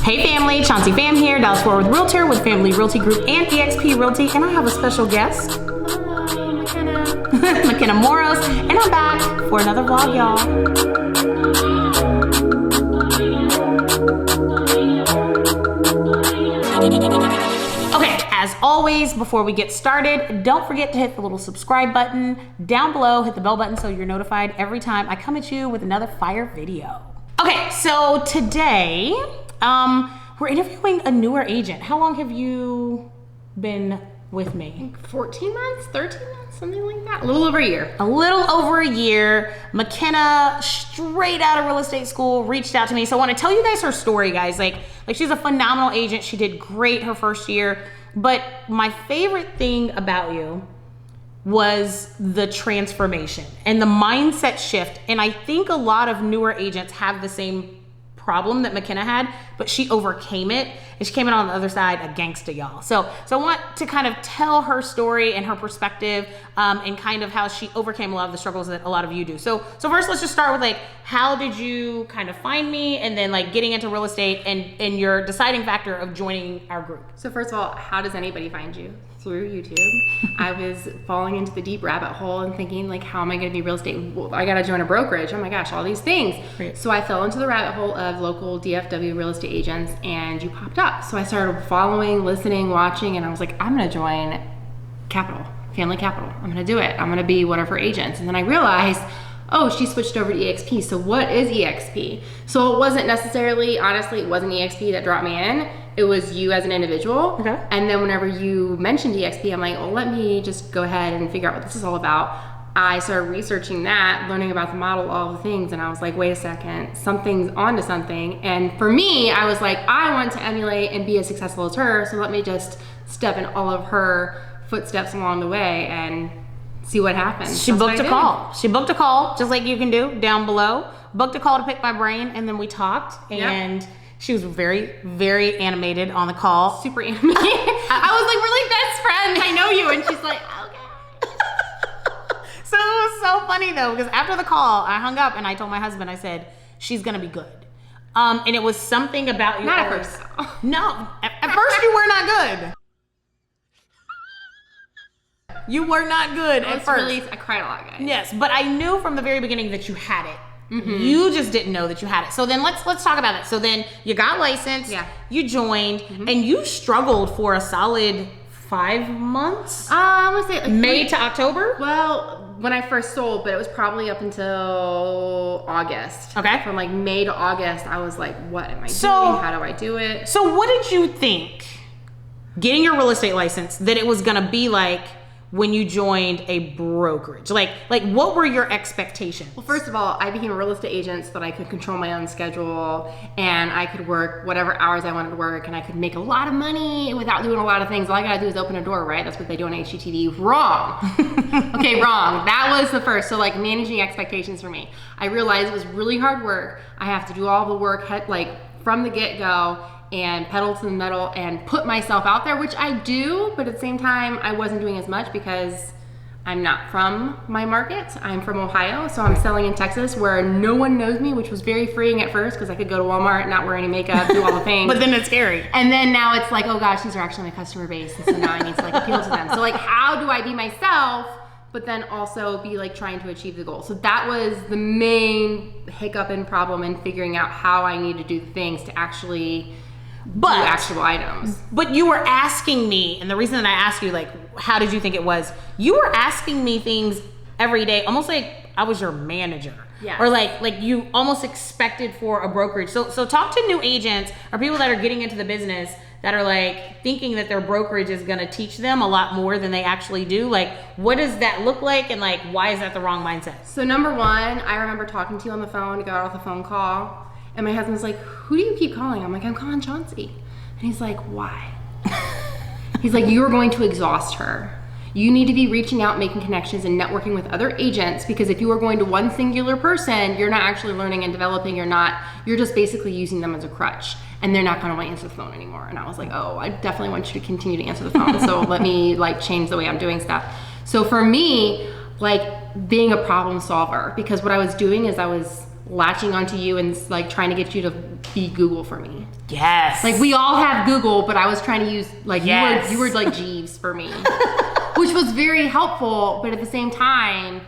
Hey family, Chauncey Fam here, Dallas Fort Worth Realtor with Family Realty Group and eXp Realty, and I have a special guest. Hello, Makenna. Makenna Moros, and I'm back for another vlog, y'all. Okay, as always, before we get started, don't forget to hit the little subscribe button down below, hit the bell button so you're notified every time I come at you with another fire video. Okay, so today, we're interviewing a newer agent. How long have you been with me? 14 months, 13 months, something like that. A little over a year. A little over a year. Makenna, straight out of real estate school, reached out to me. So I want to tell you guys her story, guys. Like she's a phenomenal agent. She did great her first year. But my favorite thing about you was the transformation and the mindset shift. And I think a lot of newer agents have the same problem that Makenna had, but she overcame it, and she came in on the other side a gangsta, y'all. So I want to kind of tell her story and her perspective, and kind of how she overcame a lot of the struggles that a lot of you do. So first, let's just start with like, how did you kind of find me, and then like getting into real estate and your deciding factor of joining our group. So first of all, how does anybody find you? Through YouTube. I was falling into the deep rabbit hole and thinking like, how am I going to be real estate? Well, I got to join a brokerage. Oh my gosh, all these things. Right. So I fell into the rabbit hole of local DFW real estate agents, and you popped up. So I started following, listening, watching, and I was like, I'm going to join Capital, Family Capital. I'm going to do it. I'm going to be one of her agents. And then I realized, oh, she switched over to eXp. So what is eXp? So it wasn't necessarily, honestly, it wasn't eXp that brought me in. It was you as an individual. Okay. And then whenever you mentioned eXp, I'm like, well, let me just go ahead and figure out what this is all about. I started researching that, learning about the model, all the things, and I was like, wait a second, something's onto something. And for me, I was like, I want to emulate and be as successful as her, so let me just step in all of her footsteps along the way and see what happens. She booked a call. She booked a call, just like you can do down below. Booked a call to pick my brain, and then we talked, and she was very, very animated on the call. Super animated. I was like, we're like best friends. I know you. And she's like, okay. So it was so funny though, because after the call, I hung up and I told my husband, I said, she's going to be good. And it was something about you. Not at first. No. At first you were not good. You were not good at first. Really, I cried a lot, guys. Yes, but I knew from the very beginning that you had it. Mm-hmm. You just didn't know that you had it. So then let's talk about it. So then you got licensed, you joined, and you struggled for a solid 5 months? I would say like May to October? Well, when I first sold, but it was probably up until August. Okay. From like May to August, I was like, what am I doing? How do I do it? So what did you think, getting your real estate license, that it was gonna be like when you joined a brokerage? Like what were your expectations? Well, first of all, I became a real estate agent so that I could control my own schedule, and I could work whatever hours I wanted to work, and I could make a lot of money without doing a lot of things. All I gotta do is open a door, right? That's what they do on HGTV. Wrong. Okay, wrong. That was the first. So like managing expectations for me. I realized it was really hard work. I have to do all the work like from the get-go, and pedal to the metal and put myself out there, which I do, but at the same time, I wasn't doing as much because I'm not from my market. I'm from Ohio, so I'm selling in Texas where no one knows me, which was very freeing at first because I could go to Walmart, not wear any makeup, do all the things. But then it's scary. And then now it's like, oh gosh, these are actually my customer base, and so now I need to like appeal to them. So like, how do I be myself, but then also be like trying to achieve the goal? So that was the main hiccup and problem in figuring out how I need to do things to actually do actual items. But you were asking me, and the reason that I asked you, like, how did you think it was? You were asking me things every day, almost like I was your manager. Yeah. Or like you almost expected for a brokerage. So talk to new agents or people that are getting into the business that are like thinking that their brokerage is gonna teach them a lot more than they actually do. Like, what does that look like, and like, why is that the wrong mindset? So number one, I remember talking to you on the phone, got off the phone call, and my husband's like, who do you keep calling? I'm like, I'm calling Chauncey. And he's like, why? He's like, you're going to exhaust her. You need to be reaching out, making connections, and networking with other agents, because if you are going to one singular person, you're not actually learning and developing. You're just basically using them as a crutch, and they're not going to answer the phone anymore. And I was like, oh, I definitely want you to continue to answer the phone. So let me like change the way I'm doing stuff. So for me, like being a problem solver, because what I was doing is I was latching onto you and like trying to get you to be Google for me. Yes. Like we all have Google, but I was trying to use like you were like Jeeves for me, which was very helpful. But at the same time,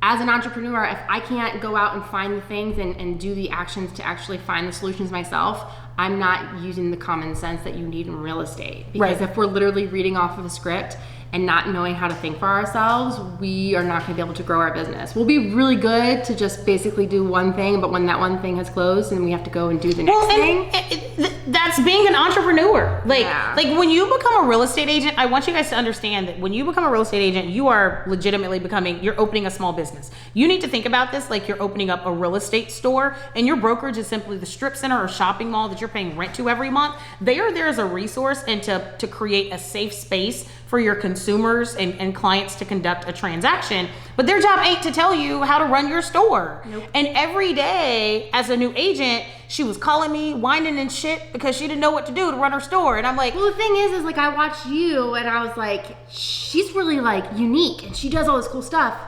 as an entrepreneur, if I can't go out and find the things and do the actions to actually find the solutions myself, I'm not using the common sense that you need in real estate. Because if we're literally reading off of a script and not knowing how to think for ourselves, we are not going to be able to grow our business. We'll be really good to just basically do one thing, but when that one thing has closed, then we have to go and do the next thing. That's being an entrepreneur. Like when you become a real estate agent, I want you guys to understand that when you become a real estate agent, you are legitimately you're opening a small business. You need to think about this like you're opening up a real estate store, and your brokerage is simply the strip center or shopping mall that you're paying rent to every month. They are there as a resource and to create a safe space for your consumers and clients to conduct a transaction. But their job ain't to tell you how to run your store. Nope. And every day as a new agent, she was calling me, whining and shit because she didn't know what to do to run her store. And I'm like, well, the thing is like I watched you and I was like, she's really like unique and she does all this cool stuff.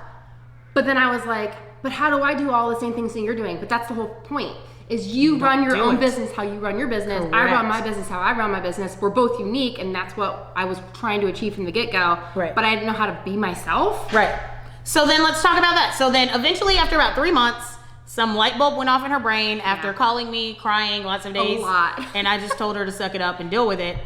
But then I was like, but how do I do all the same things that you're doing? But that's the whole point. Is you run your own business how you run your business. Correct. I run my business how I run my business. We're both unique, and that's what I was trying to achieve from the get-go. Right. But I didn't know how to be myself. Right. So then let's talk about that. So then eventually after about 3 months, some light bulb went off in her brain after calling me, crying lots of days. A lot. And I just told her to suck it up and deal with it.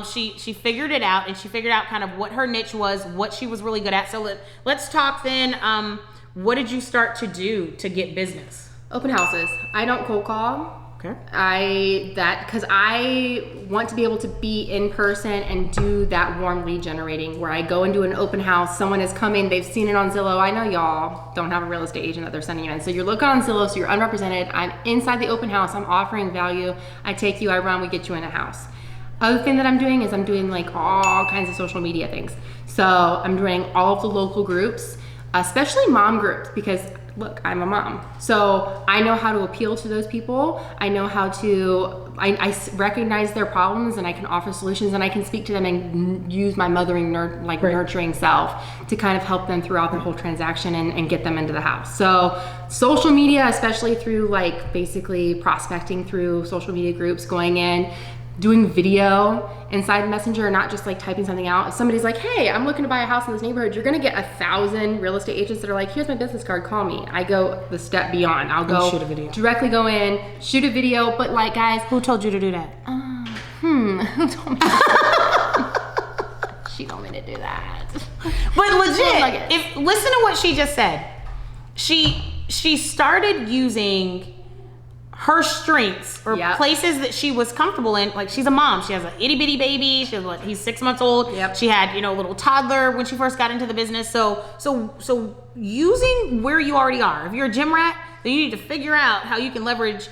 She figured it out, and she figured out kind of what her niche was, what she was really good at. So let's talk then. What did you start to do to get business? Open houses. I don't cold call. Okay. Because I want to be able to be in person and do that warm lead generating where I go and do an open house. Someone is coming, they've seen it on Zillow. I know y'all don't have a real estate agent that they're sending you in. So you're looking on Zillow, so you're unrepresented. I'm inside the open house. I'm offering value. I take you, I run, we get you in a house. Other thing that I'm doing is I'm doing like all kinds of social media things. So I'm doing all of the local groups, especially mom groups, because look, I'm a mom. So I know how to appeal to those people. I know how to, I recognize their problems and I can offer solutions and I can speak to them and use my mothering, nurturing self to kind of help them throughout the whole transaction and get them into the house. So social media, especially through like basically prospecting through social media groups, going in, doing video inside Messenger, not just like typing something out. If somebody's like, hey, I'm looking to buy a house in this neighborhood, you're gonna get 1,000 real estate agents that are like, here's my business card, call me. I go the step beyond. I'll go shoot a video. Directly go in, shoot a video, but like guys. Who told you to do that? Who told me? She told me to do that. But legit, listen to what she just said. She started using her strengths or places that she was comfortable in. Like she's a mom. She has an itty bitty baby. He's 6 months old. Yep. She had, a little toddler when she first got into the business. So using where you already are. If you're a gym rat, then you need to figure out how you can leverage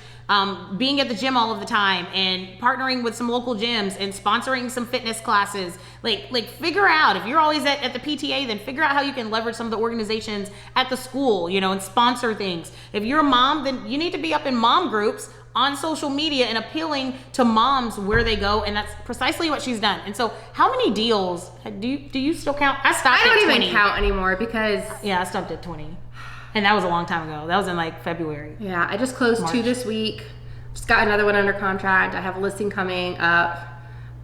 being at the gym all of the time and partnering with some local gyms and sponsoring some fitness classes. Like figure out, if you're always at the PTA, then figure out how you can leverage some of the organizations at the school, and sponsor things. If you're a mom, then you need to be up in mom groups on social media and appealing to moms where they go, and that's precisely what she's done. And so how many deals do you still count? I don't even count anymore because I stopped at 20. And that was a long time ago. That was in like February. Yeah, I just closed March. 2 this week. Just got another one under contract. I have a listing coming up.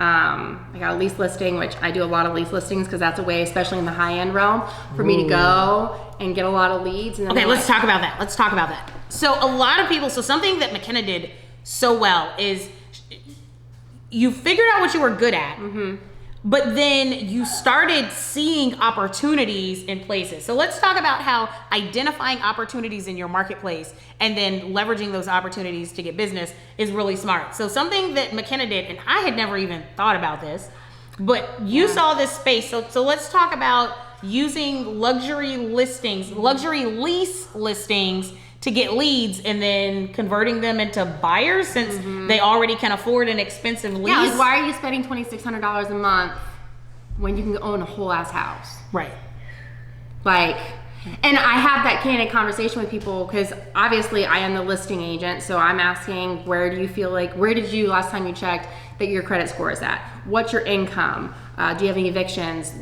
I got a lease listing, which I do a lot of lease listings because that's a way, especially in the high-end realm, for me to go and get a lot of leads. And then let's talk about that. So a lot of people, something that Makenna did so well is you figured out what you were good at. Mm-hmm. But then you started seeing opportunities in places. So let's talk about how identifying opportunities in your marketplace and then leveraging those opportunities to get business is really smart. So something that Makenna did, and I had never even thought about this, but you saw this space. So let's talk about using luxury lease listings to get leads and then converting them into buyers since they already can afford an expensive lease. Yeah, like why are you spending $2,600 a month when you can own a whole ass house? Right. Like, And I have that candid conversation with people because obviously I am the listing agent. So I'm asking, where did you last time you checked that your credit score is at? What's your income? Do you have any evictions?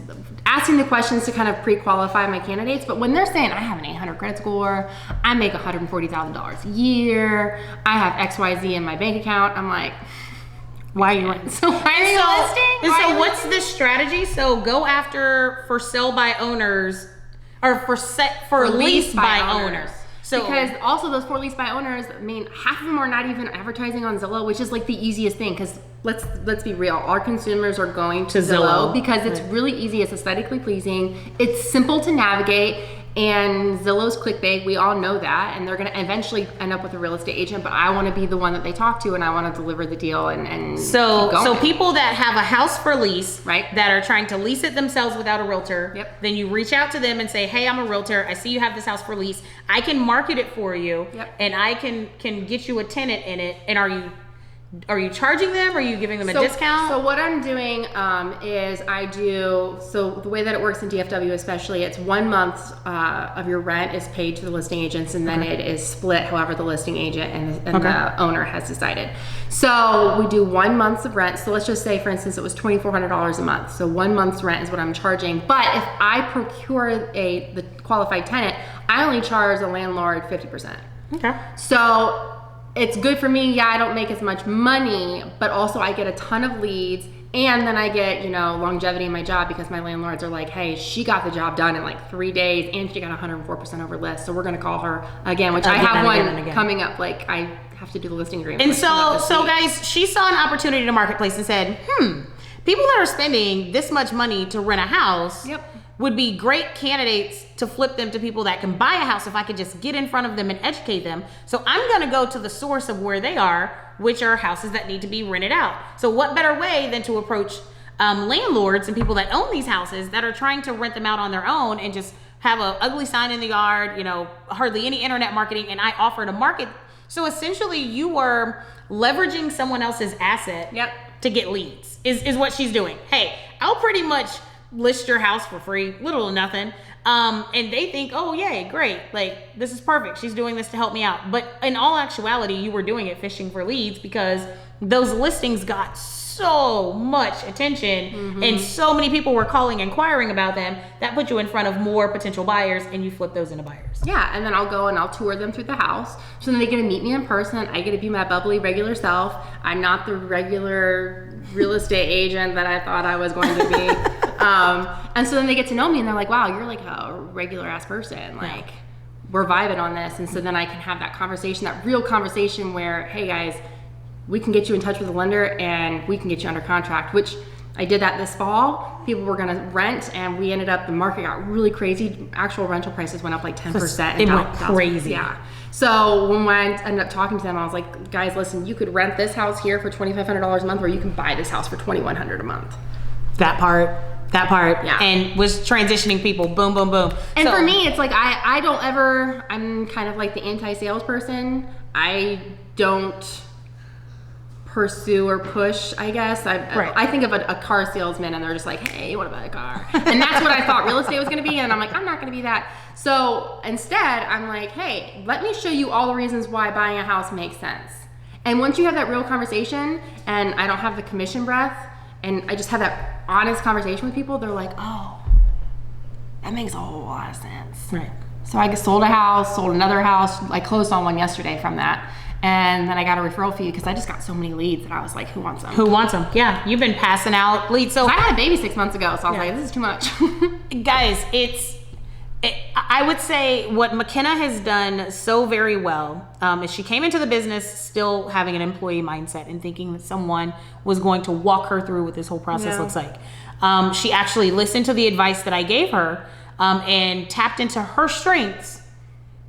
Asking the questions to kind of pre-qualify my candidates. But when they're saying, I have an 800 credit score, I make $140,000 a year, I have XYZ in my bank account, I'm like, why are you listing? So what's the strategy? So go after for sale by owners or for lease by owners. So because also those for lease by owners, I mean, half of them are not even advertising on Zillow, which is like the easiest thing. Because let's be real, our consumers are going to Zillow because it's really easy, it's aesthetically pleasing, it's simple to navigate, and Zillow's clickbait. We all know that, and they're going to eventually end up with a real estate agent. But I want to be the one that they talk to, and I want to deliver the deal. And so people that have a house for lease, right, that are trying to lease it themselves without a realtor, yep, then you reach out to them and say, hey, I'm a realtor. I see you have this house for lease. I can market it for you, yep, and I can get you a tenant in it. And are you charging them? Are you giving them a discount? So what I'm doing is the way that it works in DFW especially, it's 1 month of your rent is paid to the listing agents, and then it is split however the listing agent and the owner has decided. So we do 1 month of rent. So let's just say, for instance, it was $2,400 a month. So 1 month's rent is what I'm charging. But if I procure the qualified tenant, I only charge the landlord 50%. Okay. So it's good for me. Yeah, I don't make as much money, but also I get a ton of leads, and then I get, longevity in my job because my landlords are like, hey, she got the job done in like 3 days and she got 104% over list. So we're going to call her again, which I have one coming up. Like, I have to do the listing agreement. And so guys, she saw an opportunity to marketplace and said, people that are spending this much money to rent a house, yep, would be great candidates to flip them to people that can buy a house if I could just get in front of them and educate them. So I'm gonna go to the source of where they are, which are houses that need to be rented out. So what better way than to approach landlords and people that own these houses that are trying to rent them out on their own and just have an ugly sign in the yard, hardly any internet marketing, and I offer to market. So essentially you were leveraging someone else's asset, yep, to get leads is what she's doing. Hey, I'll pretty much list your house for free, little or nothing. And they think, oh yay, great, like this is perfect, she's doing this to help me out. But in all actuality, you were doing it fishing for leads because those listings got so much attention, and so many people were calling, inquiring about them, that put you in front of more potential buyers, and you flip those into buyers. Yeah, and then I'll go and I'll tour them through the house. So then they get to meet me in person. I get to be my bubbly, regular self. I'm not the regular real estate agent that I thought I was going to be. And so then they get to know me and they're like, wow, you're like a regular ass person. Like, we're vibing on this. And so then I can have that conversation, that real conversation where, hey guys, we can get you in touch with a lender and we can get you under contract, which I did that this fall. People were gonna rent and we ended up, the market got really crazy. Actual rental prices went up like 10%. It went crazy. Yeah. So when I ended up talking to them, I was like, guys, listen, you could rent this house here for $2,500 a month, or you can buy this house for $2,100 a month. That part, yeah. And was transitioning people, boom, boom, boom. And for me, it's like, I'm kind of like the anti-sales person. I don't pursue or push, I guess. I think of a car salesman and they're just like, hey, what about a car? And that's what I thought real estate was going to be. And I'm like, I'm not going to be that. So instead, I'm like, hey, let me show you all the reasons why buying a house makes sense. And once you have that real conversation and I don't have the commission breath and I just have that honest conversation with people, they're like, oh, that makes a whole lot of sense. Right. So I sold a house, sold another house. I closed on one yesterday from that. And then I got a referral fee because I just got so many leads that I was like, who wants them? Who wants them? Yeah, you've been passing out leads. So I had a baby 6 months ago, so I was like, this is too much. Guys, I would say what Makenna has done so very well is she came into the business still having an employee mindset and thinking that someone was going to walk her through what this whole process looks like. She actually listened to the advice that I gave her and tapped into her strengths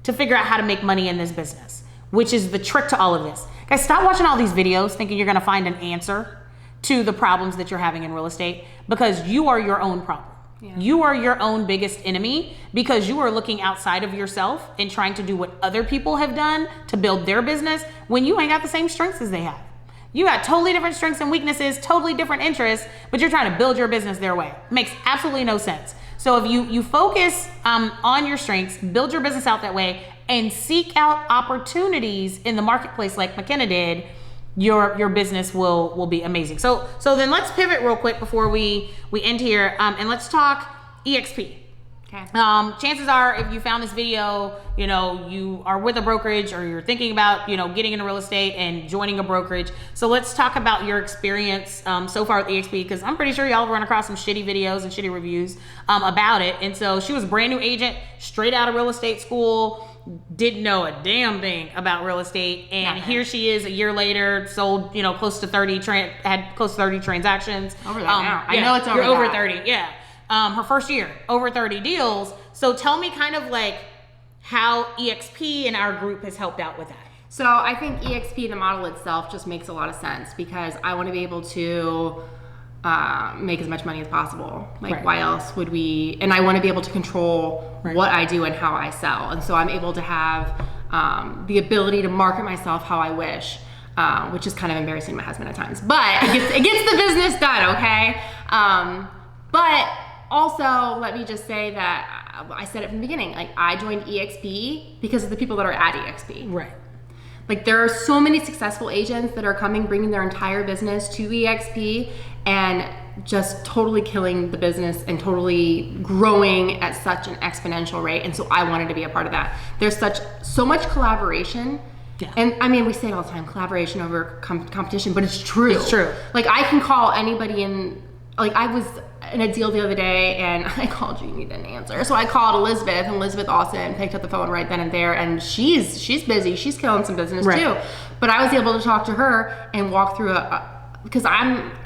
to figure out how to make money in this business, which is the trick to all of this. Guys, stop watching all these videos thinking you're gonna find an answer to the problems that you're having in real estate, because you are your own problem. Yeah. You are your own biggest enemy because you are looking outside of yourself and trying to do what other people have done to build their business when you ain't got the same strengths as they have. You got totally different strengths and weaknesses, totally different interests, but you're trying to build your business their way. Makes absolutely no sense. So if you focus on your strengths, build your business out that way, and seek out opportunities in the marketplace like Makenna did, your business will be amazing. So then let's pivot real quick before we end here, and let's talk EXP. Okay. Chances are, if you found this video, you are with a brokerage or you're thinking about, getting into real estate and joining a brokerage. So let's talk about your experience so far with EXP, because I'm pretty sure y'all have run across some shitty videos and shitty reviews about it. And so she was a brand new agent, straight out of real estate school, didn't know a damn thing about real estate, and here she is a year later, sold close to 30 had close to 30 transactions. Over that now. Yeah, I know it's over. You're over 30. Yeah. Her first year, over 30 deals. So tell me kind of like how EXP and our group has helped out with that. So I think EXP, the model itself, just makes a lot of sense, because I want to be able to make as much money as possible. Like, why else would we? And I want to be able to control what I do and how I sell. And so I'm able to have the ability to market myself how I wish, which is kind of embarrassing to my husband at times. But it gets the business done, okay? But also, let me just say that I said it from the beginning. Like, I joined EXP because of the people that are at EXP. Right. Like, there are so many successful agents that are bringing their entire business to EXP and just totally killing the business and totally growing at such an exponential rate. And so I wanted to be a part of that. There's so much collaboration. Yeah. And I mean, we say it all the time, collaboration over competition, but it's true. It's true. Like, I can call anybody I was in a deal the other day and I called you didn't answer. So I called Elizabeth, and Elizabeth Austin picked up the phone right then and there, and she's busy. She's killing some business too. But I was able to talk to her and walk through because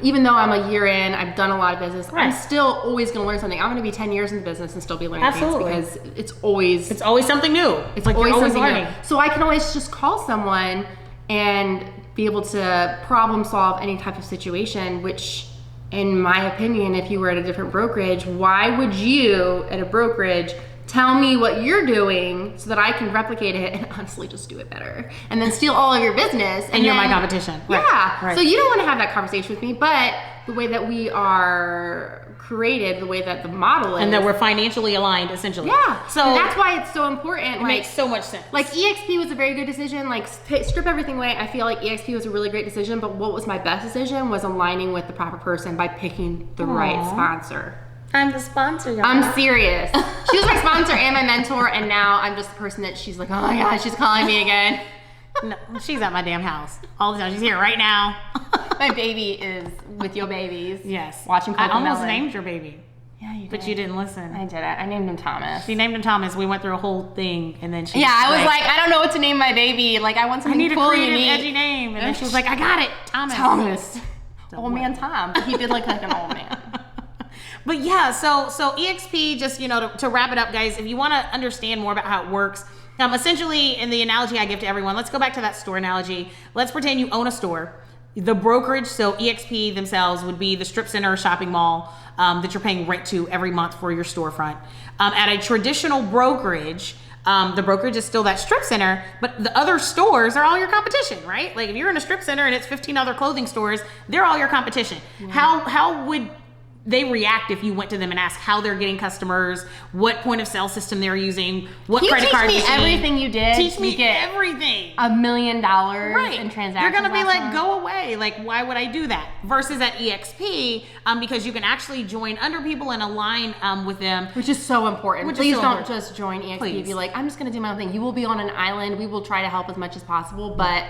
even though I'm a year in, I've done a lot of business, I'm still always going to learn something. I'm going to be 10 years in the business and still be learning things, because it's always something new. It's like always something learning. New. So I can always just call someone and be able to problem solve any type of situation, which, in my opinion, if you were at a different brokerage, why would you at a brokerage tell me what you're doing so that I can replicate it and honestly just do it better, and then steal all of your business? And you're my competition. Yeah. Right. So you don't want to have that conversation with me, but the way that we are created, the way that the model is, and that we're financially aligned, essentially. Yeah. So and that's why it's so important. It makes so much sense. Like, EXP was a very good decision. Like, strip everything away. I feel like EXP was a really great decision, but what was my best decision was aligning with the proper person by picking the right sponsor. I'm the sponsor, y'all. I'm serious. She was my sponsor and my mentor, and now I'm just the person that she's like, oh my God, she's calling me again. No, she's at my damn house all the time. She's here right now. My baby is with your babies. Yes. Watching I almost named your baby. Yeah, you did. But you didn't listen. I did it. I named him Thomas. She named him Thomas. We went through a whole thing, and then she. Yeah, I was like, I don't know what to name my baby. Like, I want something cool, cool, creative, unique, edgy name, and then she was like, I got it, Thomas. Thomas. Old man Tom. He did look like an old man. But yeah, so EXP, just to wrap it up, guys. If you want to understand more about how it works. Essentially, in the analogy I give to everyone, let's go back to that store analogy. Let's pretend you own a store. The brokerage, so EXP themselves, would be the strip center or shopping mall that you're paying rent to every month for your storefront. At a traditional brokerage, the brokerage is still that strip center, but the other stores are all your competition, right? Like, if you're in a strip center and it's 15 other clothing stores, they're all your competition. Yeah. How would they react if you went to them and asked how they're getting customers, what point of sale system they're using, what credit card machine? Teach me everything you did. Teach me everything. $1 million in transactions. You're gonna be like, go away. Like, why would I do that? Versus at EXP, because you can actually join under people and align with them, which is so important. Please don't just join EXP and be like, I'm just gonna do my own thing. You will be on an island. We will try to help as much as possible, but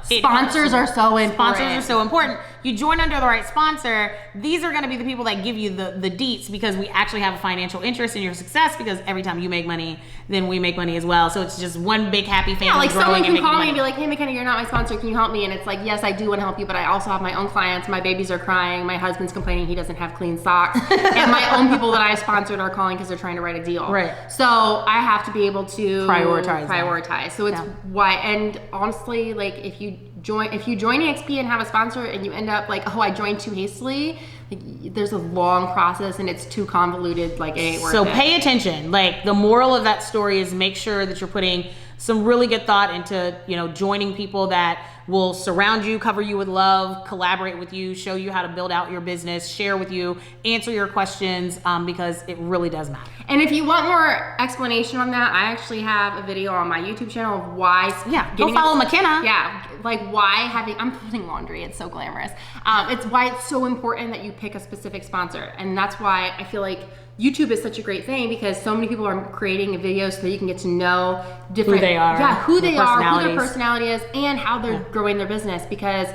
sponsors are so important. Sponsors are so important. You join under the right sponsor. These are gonna be the people that give you the deets, because we actually have a financial interest in your success, because every time you make money, then we make money as well. So it's just one big happy family. Yeah, like someone can call me money. and be like, hey Makenna, you're not my sponsor, can you help me? And it's like, yes, I do want to help you, but I also have my own clients. My babies are crying, my husband's complaining he doesn't have clean socks, and my own people that I sponsored are calling because they're trying to write a deal. Right. So I have to be able to prioritize. So it's why, and honestly, like, if you join EXP and have a sponsor and you end up like, oh, I joined too hastily, like, there's a long process and it's too convoluted. Like, it ain't worth it. So pay attention. Like, the moral of that story is make sure that you're putting some really good thought into joining people that will surround you, cover you with love, collaborate with you, show you how to build out your business, share with you, answer your questions, because it really does matter. And if you want more explanation on that, I actually have a video on my YouTube channel of why. Yeah, go follow Makenna. Yeah, like why I'm putting laundry. It's so glamorous. It's why it's so important that you pick a specific sponsor, and that's why I feel like YouTube is such a great thing, because so many people are creating videos so that you can get to know different who they are, who they are, who their personality is, and how they're growing their business. Because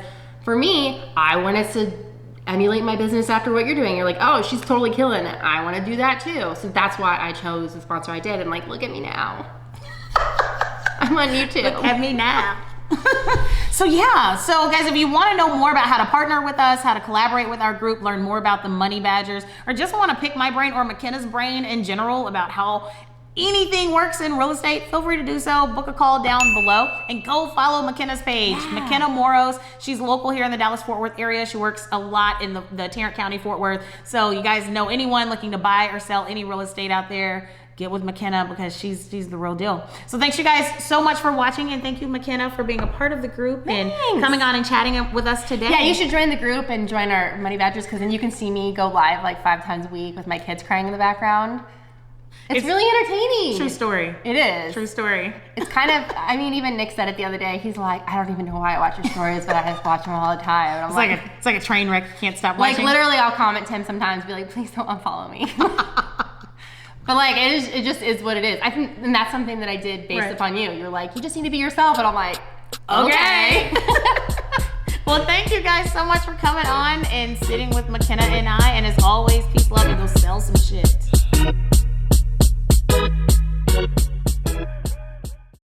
for me, I wanted to emulate my business after what you're doing. You're like, oh, she's totally killing it. I want to do that too. So that's why I chose the sponsor I did. And like, look at me now. I'm on YouTube. Look at me now. So guys, if you want to know more about how to partner with us, how to collaborate with our group, learn more about the Money Badgers, or just want to pick my brain or Makenna's brain in general about how anything works in real estate, feel free to do so. Book a call down below and go follow Makenna's page. Makenna Moros. She's local here in the Dallas-Fort Worth area. She works a lot in the Tarrant County, Fort Worth. So you guys know anyone looking to buy or sell any real estate out there, get with Makenna, because she's the real deal. So thanks you guys so much for watching, and thank you, Makenna, for being a part of the group and coming on and chatting with us today. Yeah, you should join the group and join our Money Badgers, because then you can see me go live like 5 times a week with my kids crying in the background. It's really entertaining. True story. It is. True story. It's kind of, I mean, even Nick said it the other day. He's like, I don't even know why I watch your stories, but I just watch them all the time. And I'm it's like a train wreck. You can't stop like watching. Literally, I'll comment to him sometimes, be like, please don't unfollow me. But like, it just is what it is. I think, and that's something that I did based upon you. You're like, you just need to be yourself, and I'm like, okay. Well, thank you guys so much for coming on and sitting with Makenna and I. And as always,